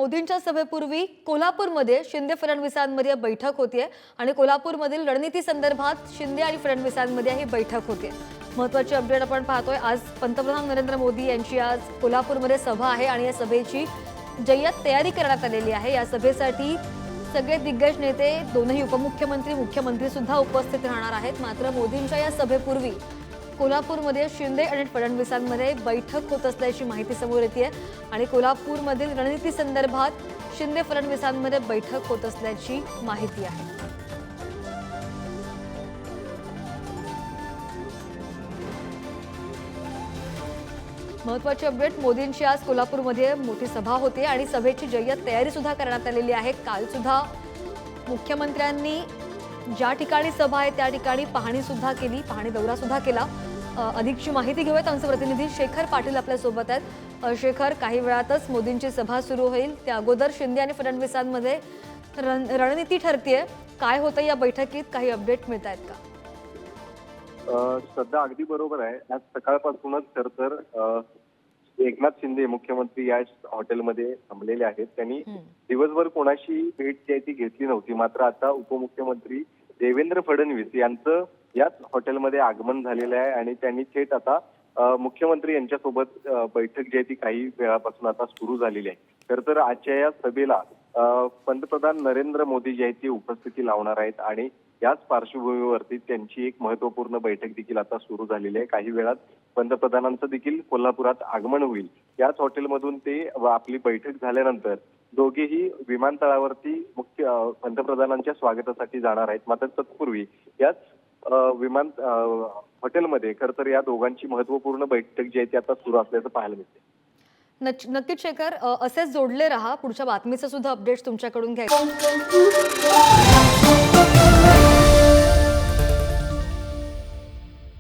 मोदींच्या सभेपूर्वी कोल्हापूरमध्ये शिंदे फडणवीसांमध्ये बैठक होतीये आणि कोल्हापूरमधील रणनीती संदर्भात शिंदे आणि फडणवीसांमध्ये ही बैठक होतीये। महत्त्वाची अपडेट आपण पाहतोय। आज पंतप्रधान नरेंद्र मोदी यांची आज कोल्हापूरमध्ये सभा आहे आणि या सभेची जय्यत तयारी करण्यात आलेली आहे। या सभेसाठी सगळे दिग्गज नेते, दोनही उपमुख्यमंत्री, मुख्यमंत्री सुद्धा उपस्थित राहणार आहेत। मात्र मोदींच्या या सभेपूर्वी कोल्हापूरमध्ये शिंदे आणि फडणवीसांमध्ये बैठक होत असल्याची माहिती समोर येते आणि कोल्हापूरमधील रणनीती संदर्भात शिंदे फडणवीसांमध्ये बैठक होत असल्याची माहिती आहे। महत्त्वाची अपडेट, मोदींची आज कोल्हापूरमध्ये मोठी सभा होते आणि सभेची जय्यत तयारी सुद्धा करण्यात आलेली आहे। काल सुद्धा मुख्यमंत्र्यांनी ज्या ठिकाणी सभा आहे त्या ठिकाणी पाहणी सुद्धा केली, पाहणी दौरा सुद्धा केला। अधिकची माहिती घेऊयात, आमचे प्रतिनिधी शेखर पाटील आपल्या सोबत आहेत। शेखर, काही वेळातच मोदींची सभा सुरू होईल, त्या अगोदर शिंदे आणि फडणवीसांमध्ये रणनीती ठरतीये। काय होतं या बैठकीत, काही अपडेट मिळत आहेत का? सध्या अगदी बरोबर आहे। आज सकाळपासूनच खर तर एकनाथ शिंदे मुख्यमंत्री या हॉटेलमध्ये थांबलेले आहेत। त्यांनी दिवसभर कोणाशी भेट जी आहे ती घेतली नव्हती। मात्र आता उपमुख्यमंत्री देवेंद्र फडणवीस यांचं याच हॉटेलमध्ये आगमन झालेलं आहे आणि त्यांनी थेट आता मुख्यमंत्री यांच्यासोबत बैठक जी आहे ती काही वेळापासून आता सुरू झालेली आहे। खर तर आजच्या या सभेला पंतप्रधान नरेंद्र मोदी जी आहेत ती उपस्थिती लावणार आहेत आणि याच पार्श्वभूमीवरती त्यांची एक महत्त्वपूर्ण बैठक देखील आता सुरू झालेली आहे। काही वेळात पंतप्रधानांचं देखील कोल्हापुरात आगमन होईल। याच हॉटेलमधून ते आपली बैठक झाल्यानंतर दोघेही विमानतळावरती मुख्य पंतप्रधानांच्या स्वागतासाठी जाणार आहेत। मात्र तत्पूर्वी याच हॉटेलमध्ये खर तर या दोघांची महत्त्वपूर्ण बैठक जी आहे ती आता सुरू असल्याचं पाहायला मिळते। नक्कीच शेखर, असेच जोडले रहा, पुढच्या बातमीचं सुद्धा अपडेट्स तुमच्याकडून घ्यायचं।